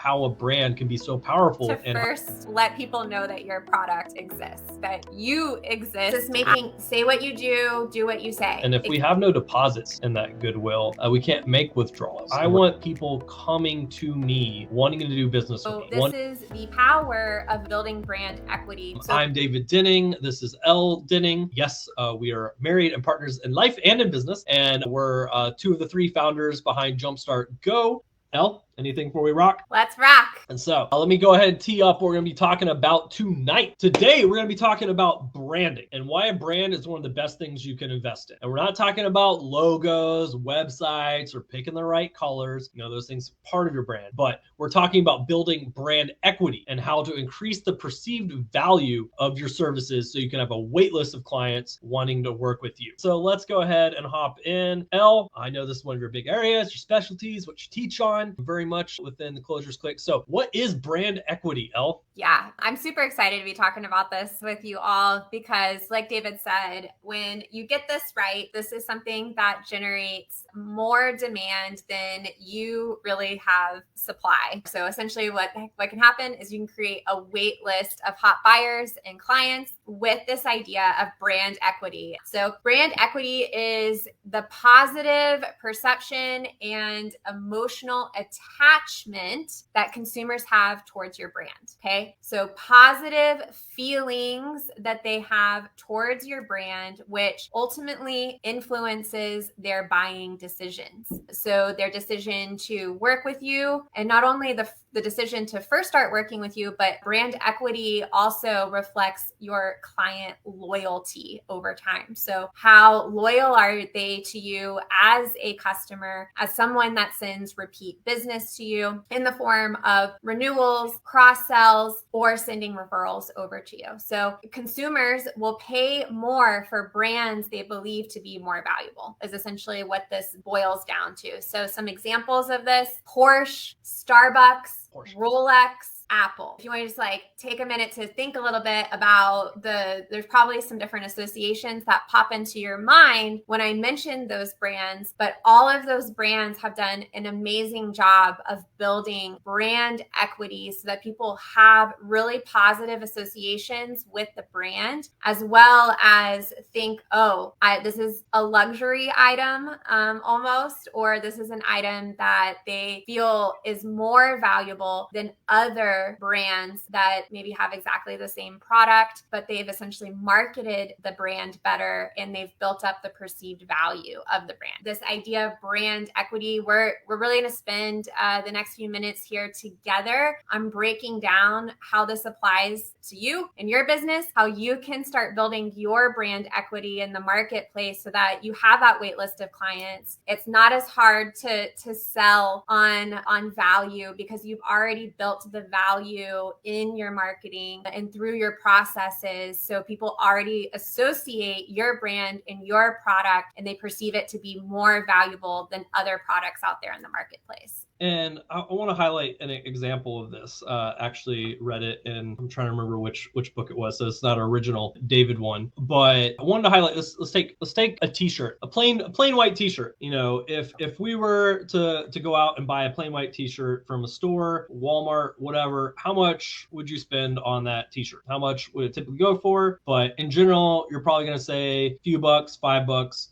how a brand can be so powerful. To first let people know that your product exists, that you exist. Just say what you do what you say. And if we have no deposits in that goodwill, we can't make withdrawals. I want people coming to me wanting to do business with me. This is the power of building brand equity. I'm David Denning. This is Elle Denning. Yes, we are married and partners in life and in business, and we're two of the three founders behind Jumpstart Go. Elle, anything before we rock? Let's rock. And so let me go ahead and tee up what we're going to be talking about tonight. Today, we're going to be talking about branding and why a brand is one of the best things you can invest in. And we're not talking about logos, websites, or picking the right colors. You know, those things are part of your brand. But we're talking about building brand equity and how to increase the perceived value of your services so you can have a wait list of clients wanting to work with you. So let's go ahead and hop in. Elle, I know this is one of your big areas, your specialties, what you teach on very much within the Closures Click. So what is brand equity, Elle? Yeah, I'm super excited to be talking about this with you all because, like David said, when you get this right, this is something that generates more demand than you really have supply. So essentially what can happen is you can create a wait list of hot buyers and clients with this idea of brand equity. So brand equity is the positive perception and emotional attachment that consumers have towards your brand. Okay. So positive feelings that they have towards your brand, which ultimately influences their buying decisions. So their decision to work with you, and not only the decision to first start working with you, but brand equity also reflects your client loyalty over time. So how loyal are they to you as a customer, as someone that sends repeat business to you in the form of renewals, cross-sells, or sending referrals over to you. So consumers will pay more for brands they believe to be more valuable, is essentially what this boils down to. So some examples of this: Porsche, Starbucks, Rolex, Apple. If you want to just take a minute to think a little bit about there's probably some different associations that pop into your mind when I mentioned those brands, but all of those brands have done an amazing job of building brand equity so that people have really positive associations with the brand, as well as think, this is a luxury item almost, or this is an item that they feel is more valuable than other brands that maybe have exactly the same product, but they've essentially marketed the brand better and they've built up the perceived value of the brand. This idea of brand equity, we're really going to spend the next few minutes here together on breaking down how this applies to you and your business, how you can start building your brand equity in the marketplace so that you have that wait list of clients. It's not as hard to sell on value because you've already built the value in your marketing and through your processes. So people already associate your brand and your product, and they perceive it to be more valuable than other products out there in the marketplace. And I want to highlight an example of this. Actually read it in, I'm trying to remember which book it was, so it's not an original David one. But I wanted to highlight this. Let's take a t-shirt, a plain white t-shirt. You know, if we were to go out and buy a plain white t-shirt from a store, Walmart, whatever, how much would you spend on that t-shirt? How much would it typically go for? But in general, you're probably going to say a few bucks, $5,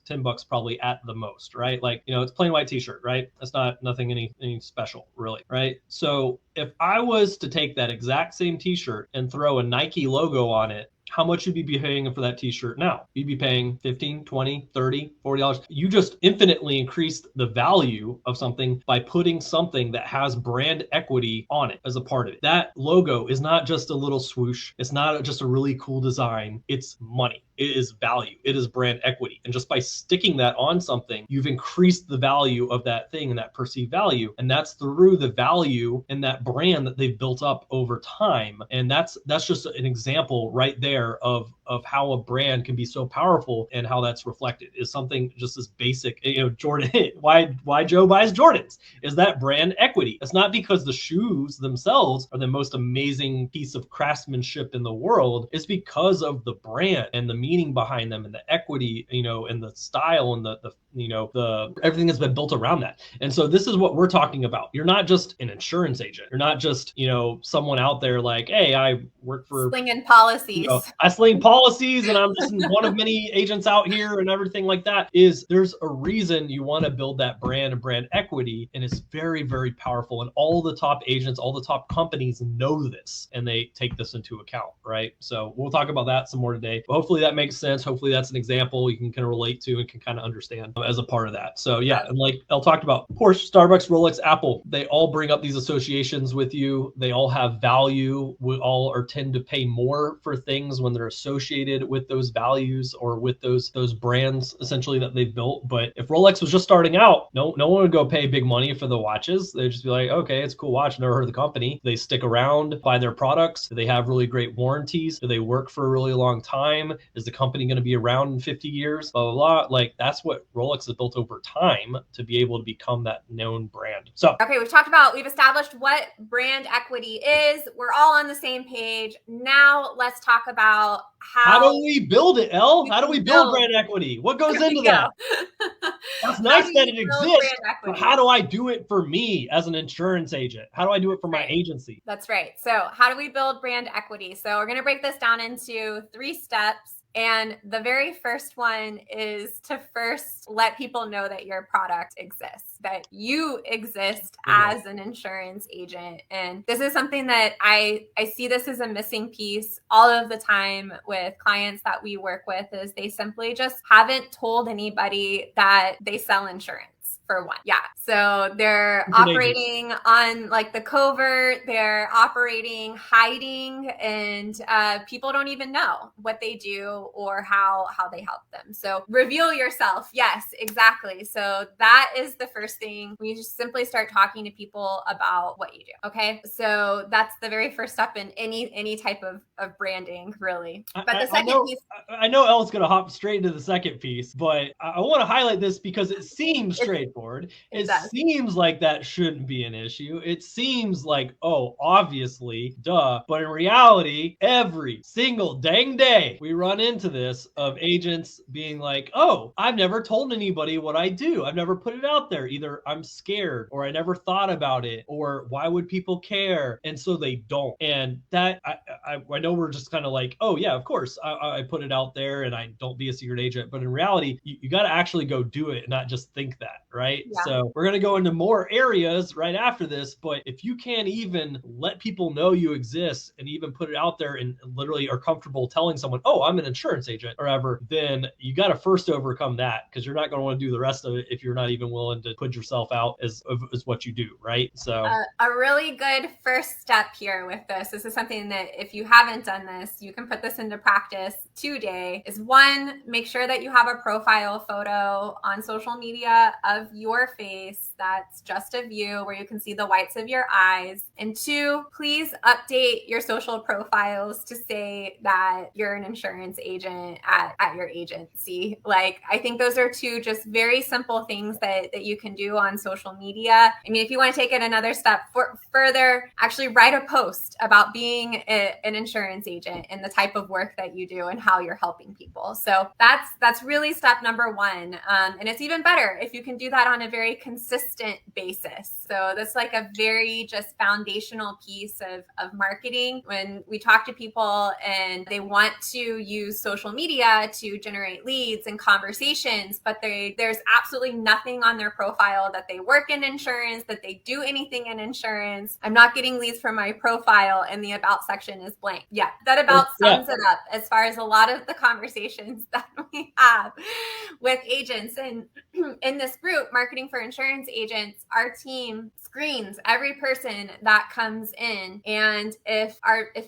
$10 probably at the most, right? Like, you know, it's plain white t-shirt, right? That's nothing any special, really, right? So if I was to take that exact same t-shirt and throw a Nike logo on it, how much would you be paying for that t-shirt now? You'd be paying $15, $20, $30, $40. You just infinitely increased the value of something by putting something that has brand equity on it as a part of it. That logo is not just a little swoosh. It's not just a really cool design. It's money. It is value. It is brand equity. And just by sticking that on something, you've increased the value of that thing and that perceived value. And that's through the value in that brand that they've built up over time. And that's just an example right there of how a brand can be so powerful and how that's reflected is something just as basic. You know, Jordan, why Joe buys Jordans is that brand equity. It's not because the shoes themselves are the most amazing piece of craftsmanship in the world. It's because of the brand and the meaning behind them and the equity, and the style and the everything that's been built around that. And so this is what we're talking about. You're not just an insurance agent. You're not just, someone out there like, hey, I work for slinging policies. I sling policies and I'm just one of many agents out here and everything like that. There's a reason you want to build that brand and brand equity. And it's very, very powerful. And all the top agents, all the top companies know this and they take this into account, right? So we'll talk about that some more today. But hopefully that makes sense. Hopefully that's an example you can kind of relate to and can kind of understand as a part of that. So yeah, and like Elle talked about, Porsche, Starbucks, Rolex, Apple, they all bring up these associations with you. They all have value. We all tend to pay more for things when they're associated with those values or with those brands essentially that they've built. But if Rolex was just starting out, no one would go pay big money for the watches. They'd just be like, okay, it's a cool watch. Never heard of the company. They stick around, buy their products. Do they have really great warranties? Do they work for a really long time? Is the company going to be around in 50 years? Blah, blah, blah. Like that's what Rolex has built over time to be able to become that known brand. So, okay, we've established what brand equity is. We're all on the same page. Now let's talk about how do we build it, Elle? How do we build brand equity? What goes into that? That's nice that it exists, but how do I do it for me as an insurance agent? How do I do it for my agency? That's right. So how do we build brand equity? So we're going to break this down into 3 steps. And the very first one is to first let people know that your product exists, that you exist as an insurance agent. And this is something that I see this as a missing piece all of the time with clients that we work with, is they simply just haven't told anybody that they sell insurance. For one. Yeah. So they're operating on like the covert, they're operating, hiding, and people don't even know what they do or how they help them. So reveal yourself. Yes, exactly. So that is the first thing. We just simply start talking to people about what you do. Okay. So that's the very first step in any type of branding, really. But the second piece. I know Elle's going to hop straight into the second piece, but I want to highlight this because it seems straightforward. It seems like that shouldn't be an issue. It seems like, oh, obviously, duh. But in reality, every single dang day, we run into this of agents being like, oh, I've never told anybody what I do. I've never put it out there. Either I'm scared or I never thought about it, or why would people care? And so they don't. And that, I know we're just kind of like, oh yeah, of course, I put it out there and I don't be a secret agent. But in reality, you got to actually go do it and not just think that, right? Yeah. So we're going to go into more areas right after this, but if you can't even let people know you exist and even put it out there and literally are comfortable telling someone, oh, I'm an insurance agent or ever, then you got to first overcome that, because you're not going to want to do the rest of it if you're not even willing to put yourself out as what you do, right? So a really good first step here with this is something that if you haven't done this, you can put this into practice today, is 1, make sure that you have a profile photo on social media of your face that's just of you, where you can see the whites of your eyes. And 2, please update your social profiles to say that you're an insurance agent at your agency. Like, I think those are 2 just very simple things that you can do on social media. I mean, if you want to take it another step further, actually write a post about being an insurance agent and the type of work that you do and how you're helping people. So that's really step number 1. And it's even better if you can do that on a very consistent basis. So that's like a very just foundational piece of marketing. When we talk to people and they want to use social media to generate leads and conversations, but there's absolutely nothing on their profile that they work in insurance, that they do anything in insurance. I'm not getting leads from my profile and the about section is blank. Yeah, that about sums it up as far as a lot of the conversations that we have with agents. And in this group, Marketing for Insurance Agents, our team screens every person that comes in. And if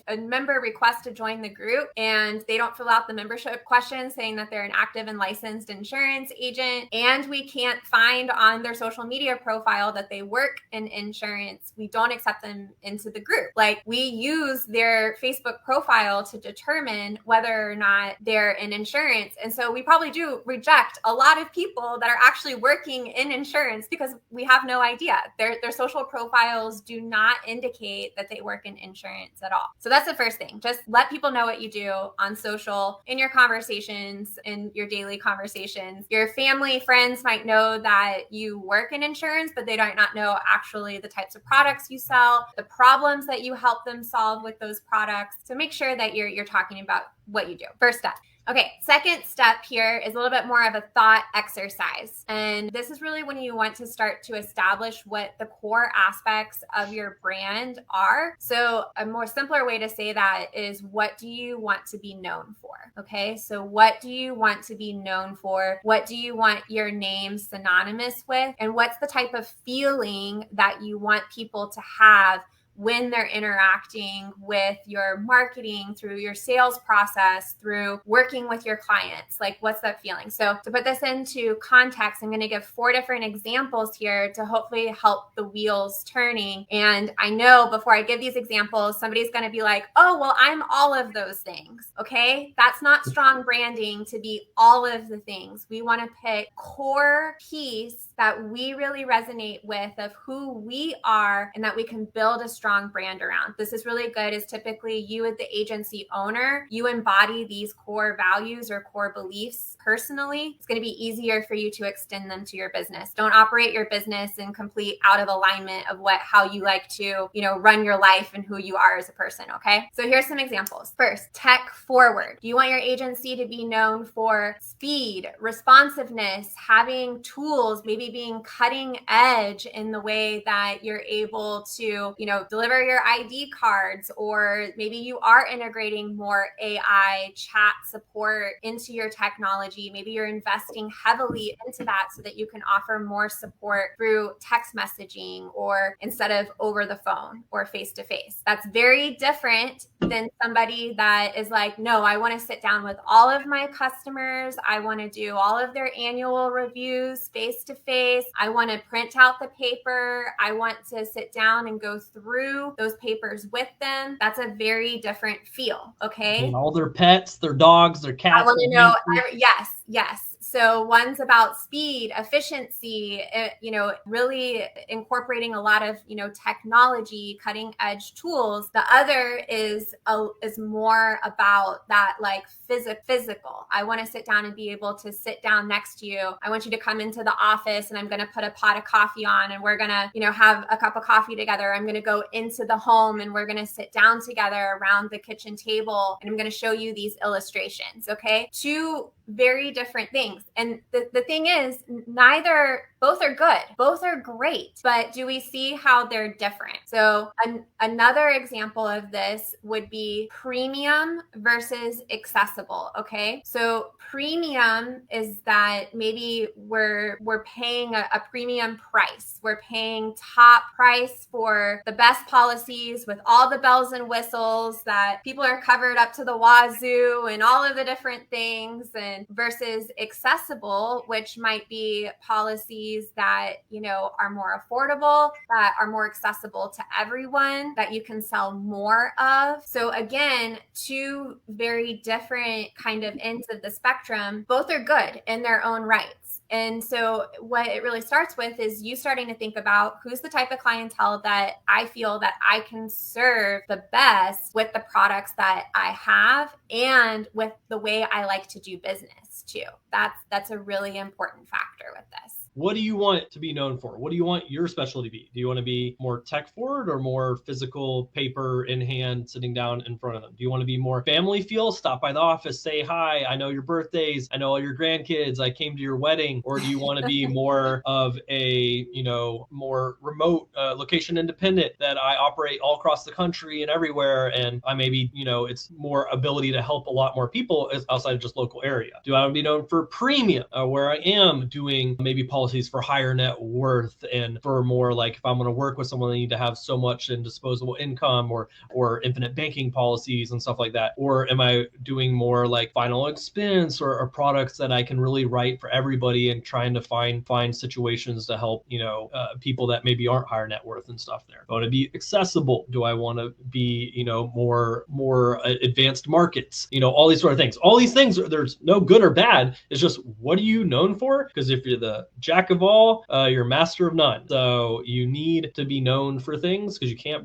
a member requests to join the group and they don't fill out the membership question saying that they're an active and licensed insurance agent, and we can't find on their social media profile that they work in insurance, we don't accept them into the group. Like, we use their Facebook profile to determine whether or not they're in insurance. And so we probably do reject a lot of people that are actually working in insurance because we have no idea. Their social profiles do not indicate that they work in insurance at all. So that's the first thing. Just let people know what you do on social, in your conversations, in your daily conversations. Your family, friends might know that you work in insurance, but they might not know actually the types of products you sell, the problems that you help them solve with those products. So make sure that you're talking about what you do. First step. Okay, second step here is a little bit more of a thought exercise. And this is really when you want to start to establish what the core aspects of your brand are. So a more simpler way to say that is, what do you want to be known for? Okay, so what do you want to be known for? What do you want your name synonymous with? And what's the type of feeling that you want people to have when they're interacting with your marketing, through your sales process, through working with your clients? Like, what's that feeling? So to put this into context, I'm going to give 4 different examples here to hopefully help the wheels turning. And I know before I give these examples, somebody's going to be like, oh, well, I'm all of those things. Okay. That's not strong branding to be all of the things. We want to pick core piece that we really resonate with of who we are and that we can build a strong brand around. This is really good is typically you as the agency owner, you embody these core values or core beliefs personally. It's going to be easier for you to extend them to your business. Don't operate your business in complete out of alignment of how you like to, run your life and who you are as a person. Okay. So here's some examples. First, tech forward. Do you want your agency to be known for speed, responsiveness, having tools, maybe being cutting edge in the way that you're able to, deliver your ID cards, or maybe you are integrating more AI chat support into your technology. Maybe you're investing heavily into that so that you can offer more support through text messaging or instead of over the phone or face to face. That's very different than somebody that is like, no, I want to sit down with all of my customers. I want to do all of their annual reviews face to face. I want to print out the paper. I want to sit down and go through those papers with them. That's a very different feel. Okay. And all their pets, their dogs, their cats. I want to know. Yes. So one's about speed, efficiency, really incorporating a lot of, technology, cutting edge tools. The other is more about that like physical. I want to sit down and be able to sit down next to you. I want you to come into the office and I'm going to put a pot of coffee on and we're going to, have a cup of coffee together. I'm going to go into the home and we're going to sit down together around the kitchen table and I'm going to show you these illustrations. Okay. 2 very different things. And the thing is, both are good. Both are great. But do we see how they're different? So another example of this would be premium versus accessible. Okay. So premium is that maybe we're paying a premium price. We're paying top price for the best policies with all the bells and whistles that people are covered up to the wazoo and all of the different things, and versus accessible, which might be policies that, are more affordable, that are more accessible to everyone, that you can sell more of. So again, 2 very different kind of ends of the spectrum. Both are good in their own rights. And so what it really starts with is you starting to think about who's the type of clientele that I feel that I can serve the best with the products that I have and with the way I like to do business too. That's a really important factor with this. What do you want it to be known for? What do you want your specialty to be? Do you want to be more tech forward or more physical, paper in hand, sitting down in front of them? Do you want to be more family feel? Stop by the office, say hi. I know your birthdays. I know all your grandkids. I came to your wedding. Or do you want to be more of a, more remote, location independent, that I operate all across the country and everywhere? And I maybe, it's more ability to help a lot more people outside of just local area. Do I want to be known for premium, where I am doing maybe policies for higher net worth and for more like if I'm going to work with someone, they need to have so much in disposable income or infinite banking policies and stuff like that? Or am I doing more like final expense or products that I can really write for everybody and trying to find situations to help, people that maybe aren't higher net worth and stuff there? Do I want to be accessible? Do I want to be, more advanced markets? All these sort of things. All these things, there's no good or bad. It's just, what are you known for? Because if you're the jack jack of all, you're master of none. So you need to be known for things because you can't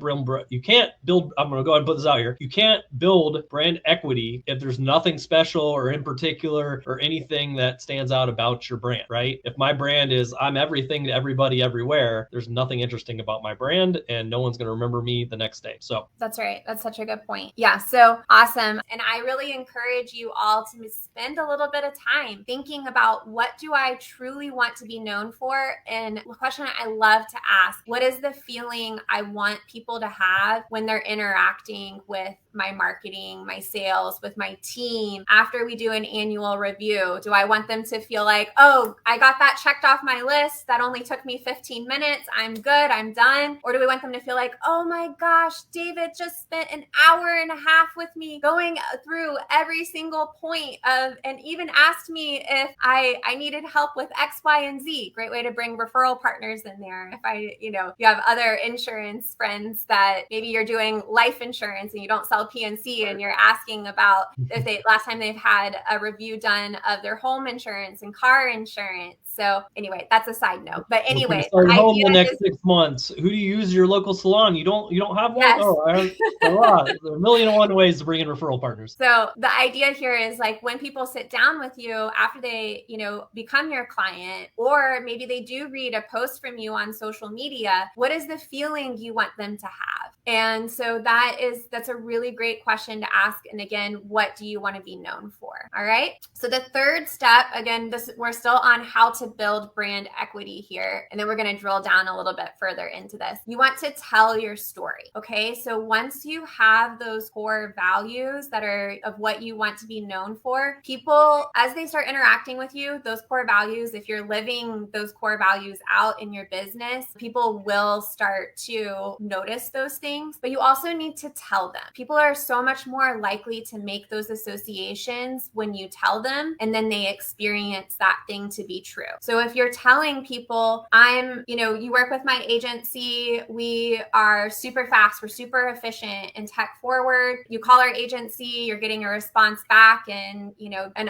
build, I'm going to go ahead and put this out here. You can't build brand equity if there's nothing special or in particular or anything that stands out about your brand, right? If my brand is I'm everything to everybody everywhere, there's nothing interesting about my brand and no one's going to remember me the next day. So that's right. That's such a good point. Yeah. So awesome. And I really encourage you all to spend a little bit of time thinking about what do I truly want to be known for? And the question I love to ask, what is the feeling I want people to have when they're interacting with my marketing, my sales, with my team after we do an annual review? Do I want them to feel like, oh, I got that checked off my list. That only took me 15 minutes. I'm good. I'm done. Or do we want them to feel like, oh my gosh, David just spent an hour and a half with me going through every single point of, and even asked me if I needed help with X, Y, and Z. Great way to bring referral partners in there. If you have other insurance friends that maybe you're doing life insurance and you don't sell PNC and you're asking about if last time they've had a review done of their home insurance and car insurance. So anyway, that's a side note. But anyway, start home the next 6 months. Who do you use your local salon? You don't have one? Yes. Oh, I have a lot. There are 1,001 ways to bring in referral partners. So the idea here is like when people sit down with you after they, become your client, or maybe they do read a post from you on social media, what is the feeling you want them to have? And so that's a really great question to ask. And again, what do you want to be known for? All right. So the third step, again, we're still on how to build brand equity here. And then we're going to drill down a little bit further into this. You want to tell your story. Okay. So once you have those core values that are of what you want to be known for, people, as they start interacting with you, those core values, if you're living those core values out in your business, people will start to notice those things, but you also need to tell them. People are so much more likely to make those associations when you tell them, and then they experience that thing to be true. So if you're telling people, you work with my agency, we are super fast, we're super efficient and tech forward. You call our agency, you're getting a response back in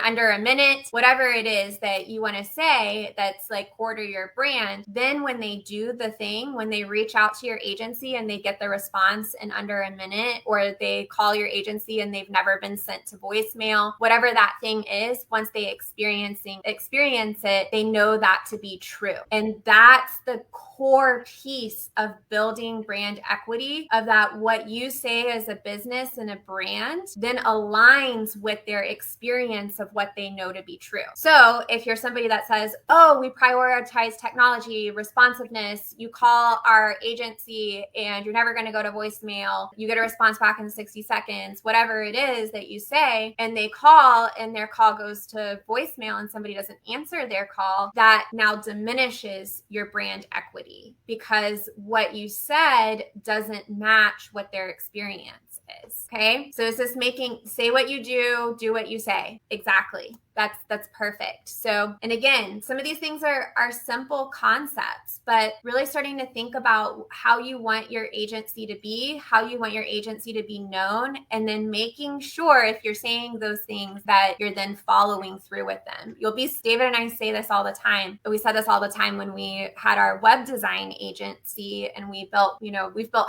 under a minute, whatever it is that you want to say that's like core to your brand. Then when they do the thing, when they reach out to your agency and they get the response in under a minute, or they call your agency and they've never been sent to voicemail, whatever that thing is, once they experience it, they know that to be true. And that's the core piece of building brand equity, of that what you say as a business and a brand then aligns with their experience of what they know to be true. So if you're somebody that says, oh, we prioritize technology, responsiveness, you call our agency and you're never going to go to voicemail, you get a response back in 60 seconds, whatever it is that you say, and they call and their call goes to voicemail and somebody doesn't answer their call, that now diminishes your brand equity because what you said doesn't match what their experience is. Okay. So it's just say what you do what you say. Exactly. That's perfect. So, and again, some of these things are simple concepts, but really starting to think about how you want your agency to be, how you want your agency to be known, and then making sure if you're saying those things that you're then following through with them. David and I say this all the time, but we said this all the time when we had our web design agency and we've built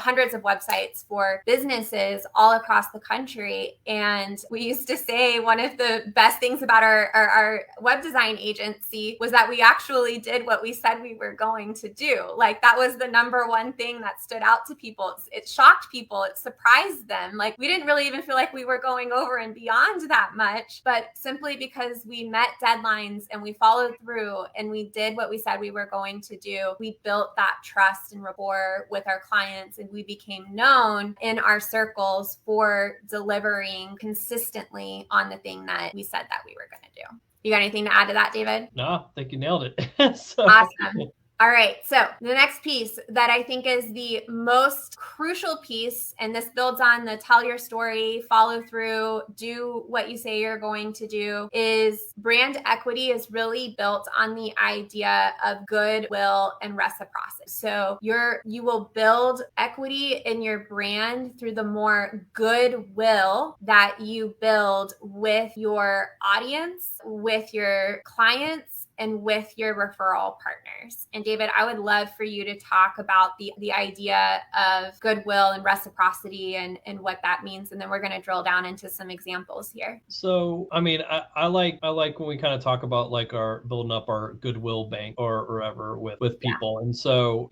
hundreds of websites for businesses all across the country. And we used to say one of the best things about our web design agency was that we actually did what we said we were going to do. Like that was the number one thing that stood out to people. It shocked people. It surprised them. Like we didn't really even feel like we were going over and beyond that much, but simply because we met deadlines and we followed through and we did what we said we were going to do, we built that trust and rapport with our clients, and we became known in our circles for delivering consistently on the thing that we said that we were going to do. You got anything to add to that, David? No, I think you nailed it. Awesome. All right. So the next piece that I think is the most crucial piece, and this builds on the tell your story, follow through, do what you say you're going to do, is brand equity is really built on the idea of goodwill and reciprocity. So you will build equity in your brand through the more goodwill that you build with your audience, with your clients, and with your referral partners. And David, I would love for you to talk about the idea of goodwill and reciprocity and what that means. And then we're going to drill down into some examples here. So, I mean, I like when we kind of talk about like our building up our goodwill bank or ever with people. And so,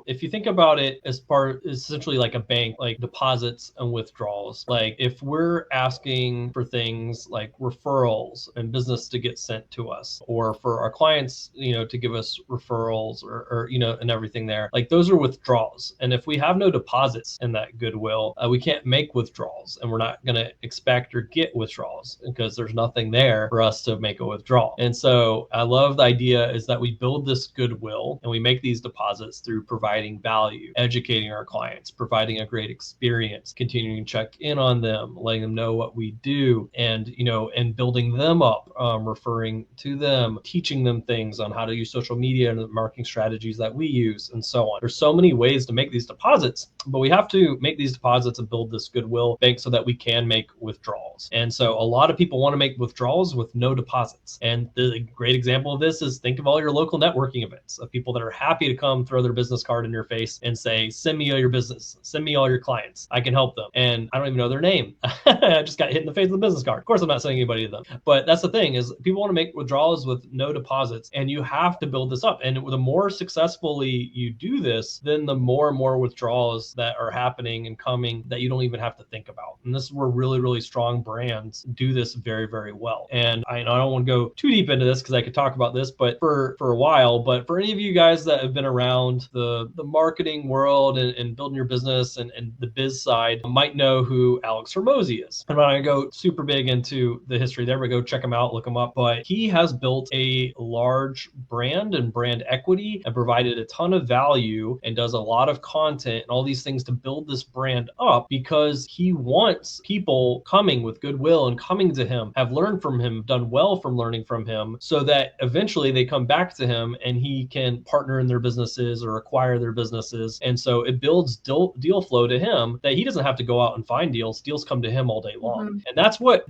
if you think about it as essentially like a bank, like deposits and withdrawals, like if we're asking for things like referrals and business to get sent to us, or for our clients, to give us referrals or and everything there, like those are withdrawals. And if we have no deposits in that goodwill, we can't make withdrawals, and we're not going to expect or get withdrawals because there's nothing there for us to make a withdrawal. And so I love the idea is that we build this goodwill and we make these deposits through providing value, educating our clients, providing a great experience, continuing to check in on them, letting them know what we do, and and building them up, referring to them, teaching them things on how to use social media and the marketing strategies that we use, and so on. There's so many ways to make these deposits, but we have to make these deposits and build this goodwill bank so that we can make withdrawals. And so a lot of people want to make withdrawals with no deposits. And the great example of this is think of all your local networking events of people that are happy to come throw their business card in your face and say, send me all your business, send me all your clients, I can help them. And I don't even know their name. I just got hit in the face with a business card. Of course, I'm not sending anybody to them. But that's the thing is people want to make withdrawals with no deposits, and you have to build this up. And the more successfully you do this, then the more and more withdrawals that are happening and coming that you don't even have to think about. And this is where really, really strong brands do this very, very well. And I don't want to go too deep into this because I could talk about this, but for a while. But for any of you guys that have been around the marketing world and building your business and the biz side, might know who Alex Hormozi is. I'm not going to go super big into the history there, but go check him out, look him up. But he has built a large brand and brand equity and provided a ton of value and does a lot of content and all these things to build this brand up because he wants people coming with goodwill and coming to him, have learned from him, done well from learning from him, so that eventually they come back to him and he can partner in their businesses or acquire their businesses. And so it builds deal flow to him that he doesn't have to go out and find deals. Deals come to him all day long. Mm-hmm. And that's what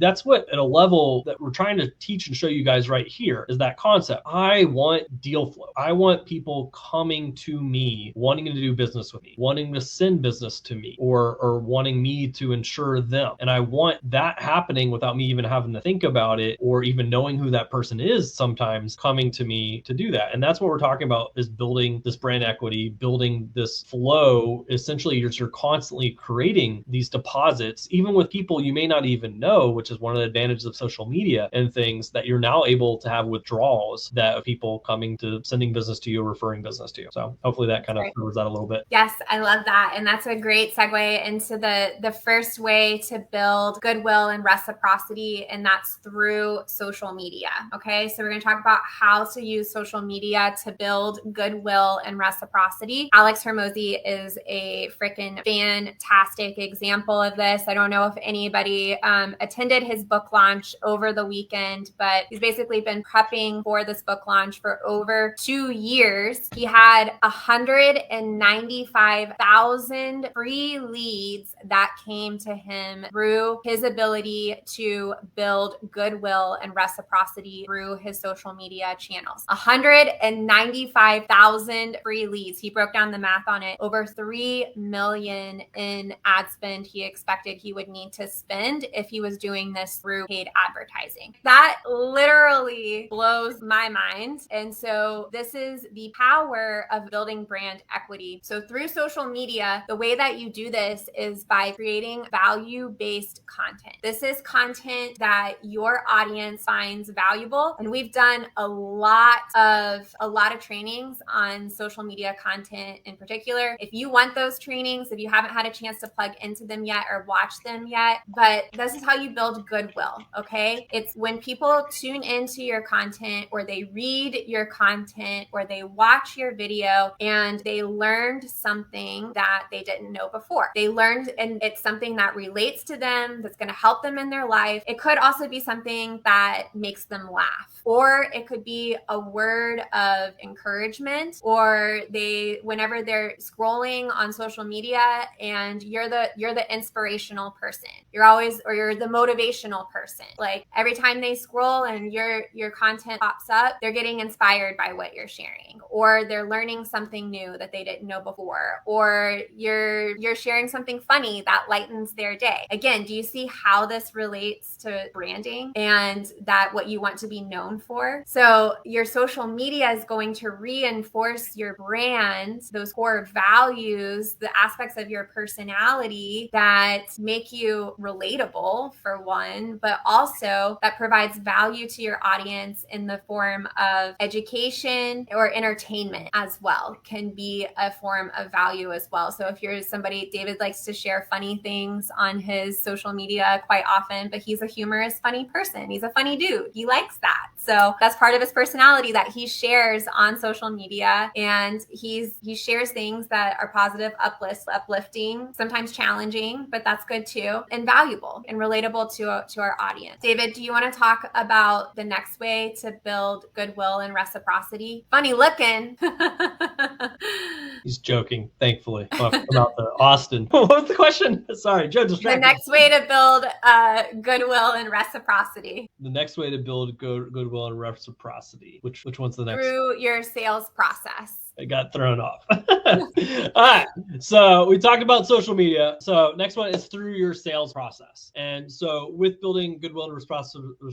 at a level that we're trying to teach and show you guys right here is that concept. I want deal flow. I want people coming to me, wanting to do business with me, wanting to send business to me, or wanting me to insure them. And I want that happening without me even having to think about it or even knowing who that person is, sometimes coming to me to do that. And that's what we're talking about, is building this brand equity, building this flow. Essentially, you're constantly creating these deposits, even with people you may not even know, which is one of the advantages of social media and things, that you're now able to have withdrawals that of people coming to sending business to you or referring business to you. So hopefully that kind of covers that a little bit. Yes, I love that. And that's a great segue into the first way to build goodwill and reciprocity, and that's through social media. Okay, so we're going to talk about how to use social media to build goodwill and reciprocity. Alex Hormozi is a freaking fantastic example of this. I don't know if anybody attended his book launch over the weekend, but he's basically been prepping for this book launch for over 2 years. He had 195,000 free leads that came to him through his ability to build goodwill and reciprocity through his social media channels. 195,000 free leads. He broke down the math on it. Over $3 million in ad spend he expected he would need to spend if he was doing this through paid advertising. That literally blows my mind. And so this is the power of building brand equity. So through social media, the way that you do this is by creating value-based content. This is content that your audience finds valuable. And we've done a lot of trainings on social media content in particular. If you want those trainings, if you haven't had a chance to plug into them yet or watch them yet, but this is how you build goodwill, okay? It's when people tune into your content or they read your content or they watch your video and they learned something that they didn't know before. They learned, and it's something that relates to them, that's going to help them in their life. It could also be something that makes them laugh, or it could be a word of encouragement, or whenever they're scrolling on social media and you're the inspirational person. You're the motivational person. Like every time they scroll and your content pops up, they're getting inspired by what you're sharing, or they're learning something new that they didn't know before, or you're sharing something funny that lightens their day. Again, do you see how this relates to branding and that what you want to be known for? So your social media is going to reinforce your brand, those core values, the aspects of your personality that make you relatable, for one, but also that provides value to your audience in the form of education or entertainment as well, can be a form of value as well. So if you're somebody, David likes to share funny things on his social media quite often, but he's a humorous, funny person. He's a funny dude. He likes that. So that's part of his personality that he shares on social media. And he shares things that are positive, uplifting, sometimes challenging, but that's good too, and valuable and relatable to our audience. David, do you want to talk about the next way to build goodwill and reciprocity? Funny looking. He's joking, thankfully. About the Austin. What was the question? Sorry, Joe distracted. The next way to build goodwill and reciprocity. The next way to build goodwill and reciprocity. Which one's the next? Through your sales process. I got thrown off. All right. So we talked about social media. So next one is through your sales process. And so with building goodwill and reciprocity through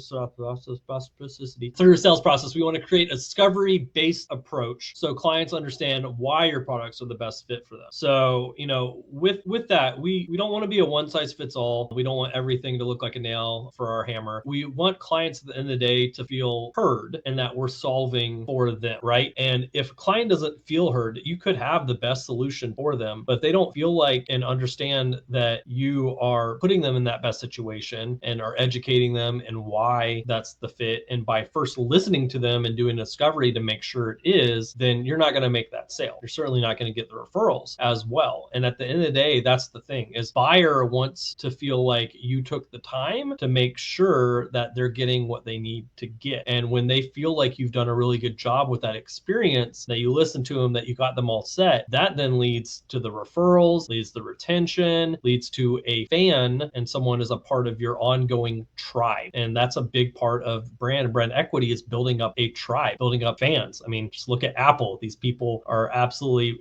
your sales process, we want to create a discovery-based approach so clients understand why your products are the best fit for them. So, with that, we don't want to be a one-size-fits-all. We don't want everything to look like a nail for our hammer. We want clients at the end of the day to feel heard and that we're solving for them, right? And if a client doesn't feel heard, you could have the best solution for them, but they don't feel like and understand that you are putting them in that best situation and are educating them and why that's the fit. And by first listening to them and doing a discovery to make sure it is, then you're not going to make that sale. You're certainly not going to get the referrals as well. And at the end of the day, that's the thing, is buyer wants to feel like you took the time to make sure that they're getting what they need to get. And when they feel like you've done a really good job with that experience, that you listen to them, that you got them all set, that then leads to the referrals, leads to retention, leads to a fan, and someone is a part of your ongoing tribe. And that's a big part of brand equity, is building up a tribe, building up fans. I mean, just look at Apple. These people are absolutely,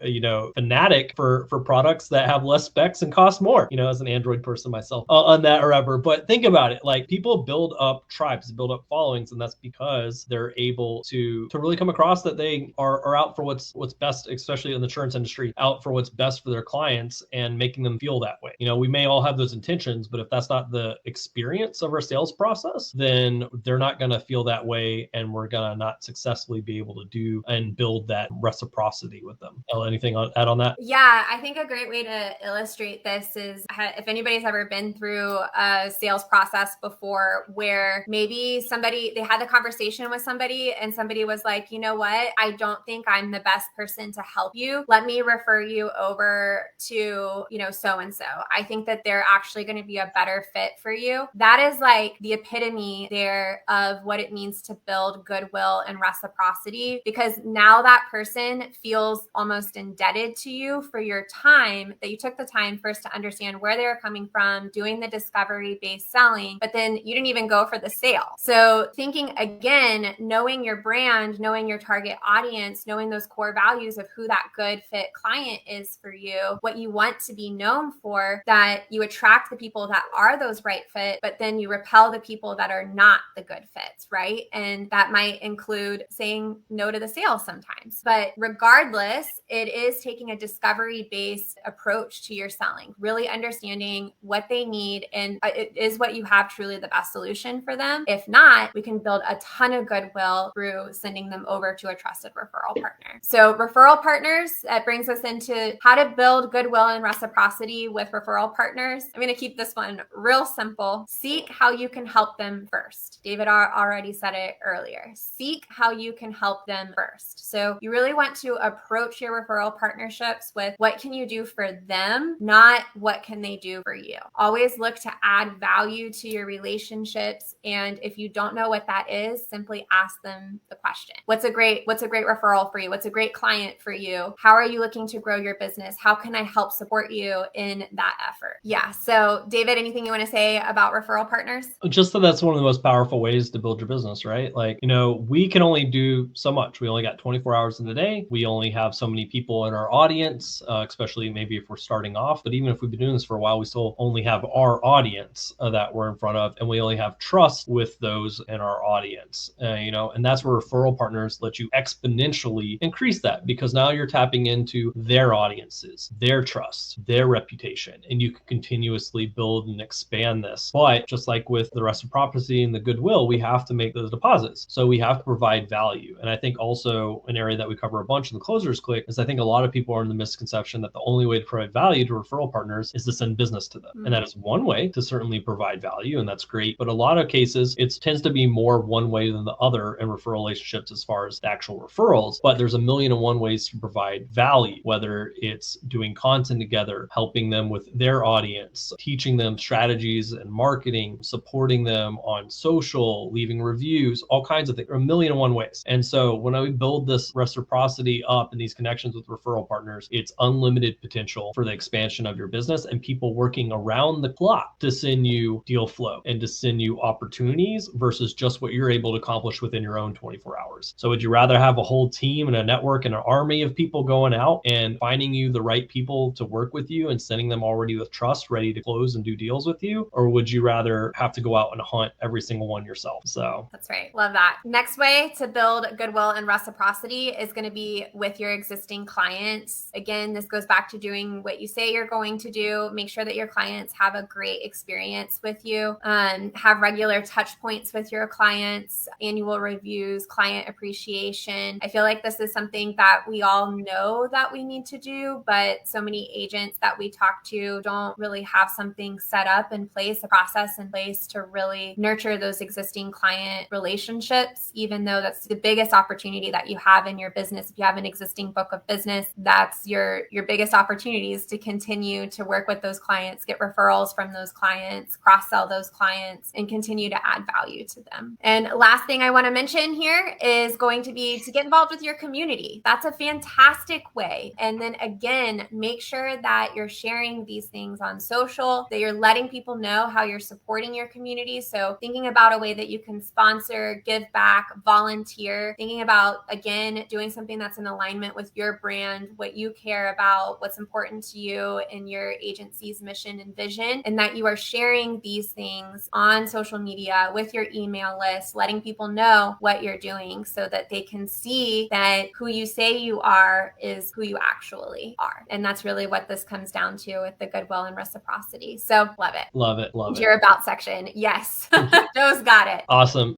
fanatic for products that have less specs and cost more, as an Android person myself on that or ever. But think about it, like people build up tribes, build up followings, and that's because they're able to really come across that they are out for what's best, especially in the insurance industry, out for what's best for their clients and making them feel that way. We may all have those intentions, but if that's not the experience of our sales process, then they're not going to feel that way, and we're going to not successfully be able to do and build that reciprocity with them. Ella, anything add on that? Yeah, I think a great way to illustrate this is if anybody's ever been through a sales process before where maybe they had the conversation with somebody and somebody was like, you know what, I don't think I'm the best person to help you. Let me refer you over to, so-and-so. I think that they're actually going to be a better fit for you. That is like the epitome there of what it means to build goodwill and reciprocity, because now that person feels almost indebted to you for your time, that you took the time first to understand where they're coming from, doing the discovery-based selling, but then you didn't even go for the sale. So thinking again, knowing your brand, knowing your target audience, knowing those core values of who that good fit client is for you, what you want to be known for, that you attract the people that are those right fit, but then you repel the people that are not the good fits, right? And that might include saying no to the sale sometimes. But regardless, it is taking a discovery-based approach to your selling, really understanding what they need, and is what you have truly the best solution for them? If not, we can build a ton of goodwill through sending them over to a trusted referral partner. So referral partners, that brings us into how to build goodwill and reciprocity with referral partners. I'm going to keep this one real simple. Seek how you can help them first. David already said it earlier. Seek how you can help them first. So you really want to approach your referral partnerships with what can you do for them, not what can they do for you. Always look to add value to your relationships. And if you don't know what that is, simply ask them the question. What's a great referral for you? What's a great great client for you. How are you looking to grow your business? How can I help support you in that effort? Yeah. So David, anything you want to say about referral partners? Just that that's one of the most powerful ways to build your business, right? Like, we can only do so much. We only got 24 hours in the day. We only have so many people in our audience, especially maybe if we're starting off. But even if we've been doing this for a while, we still only have our audience that we're in front of, and we only have trust with those in our audience, and that's where referral partners let you exponentially increase that, because now you're tapping into their audiences, their trust, their reputation, and you can continuously build and expand this. But just like with the reciprocity and the goodwill, we have to make those deposits. So we have to provide value. And I think also an area that we cover a bunch in the Closers Click is I think a lot of people are in the misconception that the only way to provide value to referral partners is to send business to them. And that is one way to certainly provide value, and that's great. But a lot of cases, it tends to be more one way than the other in referral relationships as far as the actual referrals. But there's a million and one ways to provide value, whether it's doing content together, helping them with their audience, teaching them strategies and marketing, supporting them on social, leaving reviews, all kinds of things. There are a million and one ways. And so when we build this reciprocity up and these connections with referral partners, it's unlimited potential for the expansion of your business and people working around the clock to send you deal flow and to send you opportunities versus just what you're able to accomplish within your own 24 hours. So would you rather have a whole team and a network and an army of people going out and finding you the right people to work with you and sending them already with trust, ready to close and do deals with you? Or would you rather have to go out and hunt every single one yourself? So that's right. Love that. Next way to build goodwill and reciprocity is going to be with your existing clients. Again, this goes back to doing what you say you're going to do. Make sure that your clients have a great experience with you. Have regular touch points with your clients, annual reviews, client appreciation. I feel like this is something that we all know that we need to do, but so many agents that we talk to don't really have something set up in place, a process in place to really nurture those existing client relationships, even though that's the biggest opportunity that you have in your business. If you have an existing book of business, that's your biggest opportunities to continue to work with those clients, get referrals from those clients, cross-sell those clients, and continue to add value to them. And last thing I want to mention here is going to be to get involved with your community. That's a fantastic way. And then again, make sure that you're sharing these things on social, that you're letting people know how you're supporting your community. So thinking about a way that you can sponsor, give back, volunteer, thinking about, again, doing something that's in alignment with your brand, what you care about, what's important to you and your agency's mission and vision, and that you are sharing these things on social media with your email list, letting people know what you're doing so that they can see that who you say you are is who you actually are. And that's really what this comes down to with the goodwill and reciprocity. So love it. Love it. Love it. Your about section. Yes. Joe's got it. Awesome.